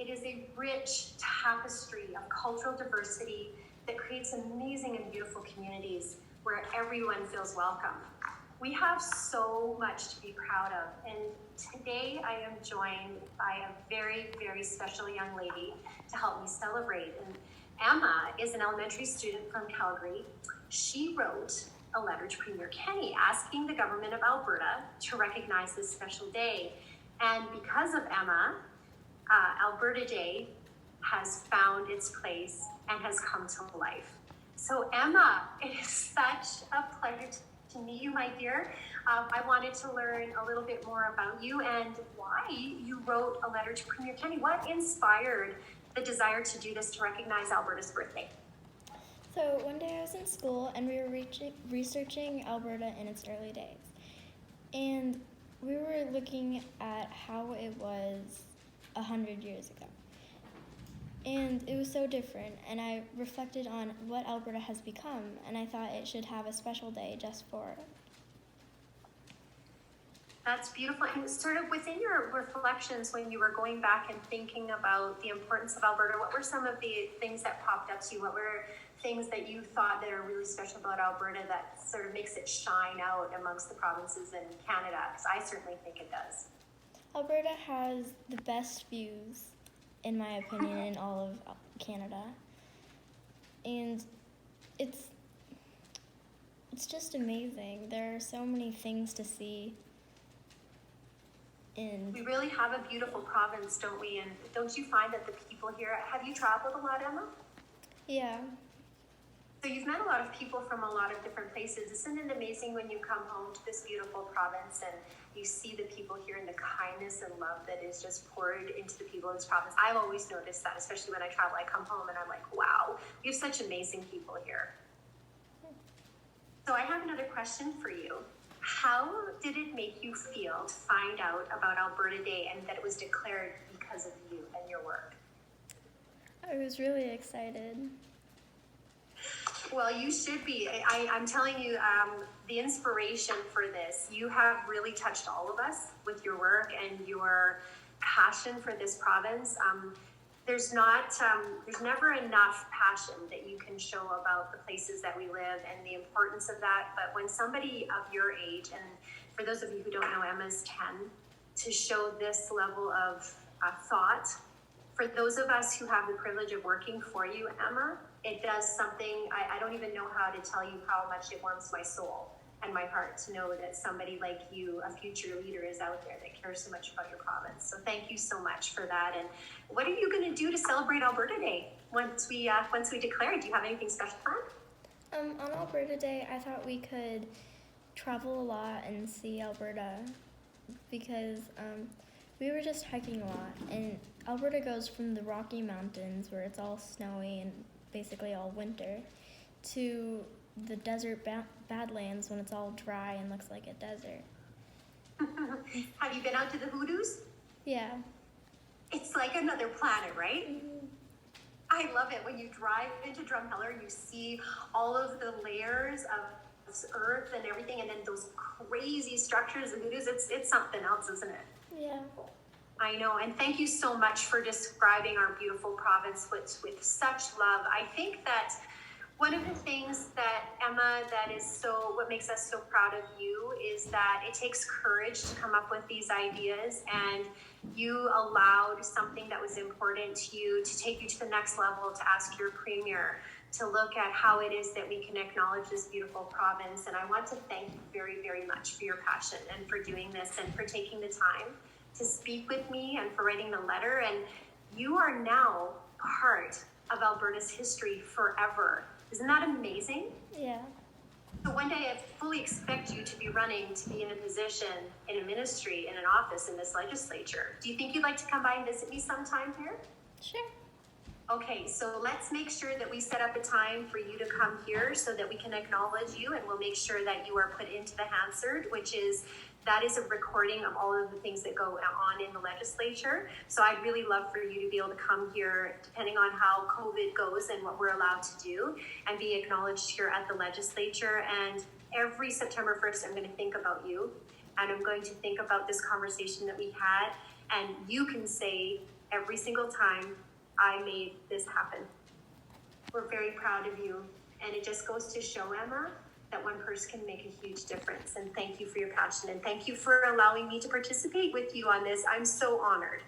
It is a rich tapestry of cultural diversity that creates amazing and beautiful communities where everyone feels welcome. We have so much to be proud of, and today I am joined by a very, very special young lady to help me celebrate. And Emma is an elementary student from Calgary. She wrote a letter to Premier Kenney asking the government of Alberta to recognize this special day. And because of Emma, Alberta Day has found its place and has come to life. So Emma, it is such a pleasure to meet you, my dear. I wanted to learn a little bit more about you and why you wrote a letter to Premier Kenney. What inspired the desire to do this to recognize Alberta's birthday? So one day I was in school and we were researching Alberta in its early days. And we were looking at how it was 100 years ago. And it was so different, and I reflected on what Alberta has become, and I thought it should have a special day just for it. That's beautiful. And sort of within your reflections when you were going back and thinking about the importance of Alberta, what were some of the things that popped up to you? What were things that you thought that are really special about Alberta that sort of makes it shine out amongst the provinces in Canada? Because I certainly think it does. Alberta has the best views, in my opinion, in all of Canada. And it's just amazing. There are so many things to see. We really have a beautiful province, don't we? And don't you find that the people here, have you traveled a lot, Emma? Yeah. So you've met a lot of people from a lot of different places. Isn't it amazing when you come home to this beautiful province and you see the people here and the kindness and love that is just poured into the people in this province? I've always noticed that, especially when I travel. I come home and I'm like, wow, we have such amazing people here. So I have another question for you. How did it make you feel to find out about Alberta Day and that it was declared because of you and your work? I was really excited. Well, you should be. I'm telling you, the inspiration for this, you have really touched all of us with your work and your passion for this province. There's never enough passion that you can show about the places that we live and the importance of that. But when somebody of your age, and for those of you who don't know, Emma's 10, to show this level of thought, for those of us who have the privilege of working for you, Emma, it does something, I don't even know how to tell you how much it warms my soul and my heart to know that somebody like you, a future leader, is out there that cares so much about your province. So thank you so much for that. And what are you going to do to celebrate Alberta Day once we declare it? Do you have anything special planned? On Alberta Day, I thought we could travel a lot and see Alberta because we were just hiking a lot. And Alberta goes from the Rocky Mountains, where it's all snowy and basically all winter, to the desert Badlands when it's all dry and looks like a desert. Have you been out to the Hoodoos? Yeah. It's like another planet, right? Mm-hmm. I love it when you drive into Drumheller and you see all of the layers of earth and everything, and then those crazy structures, the Hoodoos. It's something else, isn't it? Yeah. I know, and thank you so much for describing our beautiful province with such love. I think that one of the things that, Emma, what makes us so proud of you is that it takes courage to come up with these ideas, and you allowed something that was important to you to take you to the next level, to ask your premier to look at how it is that we can acknowledge this beautiful province. And I want to thank you very, very much for your passion and for doing this and for taking the time to speak with me and for writing the letter. And you are now part of Alberta's history forever. Isn't that amazing? Yeah. So one day I fully expect you to be running to be in a position, in a ministry, in an office in this legislature. Do you think you'd like to come by and visit me sometime here? Sure. Okay, so let's make sure that we set up a time for you to come here so that we can acknowledge you, and we'll make sure that you are put into the Hansard, that is a recording of all of the things that go on in the legislature. So I'd really love for you to be able to come here, depending on how COVID goes and what we're allowed to do, and be acknowledged here at the legislature. And every September 1st, I'm going to think about you, and I'm going to think about this conversation that we had, and you can say every single time I made this happen. We're very proud of you. And it just goes to show, Emma, that one person can make a huge difference. And thank you for your passion. And thank you for allowing me to participate with you on this. I'm so honored.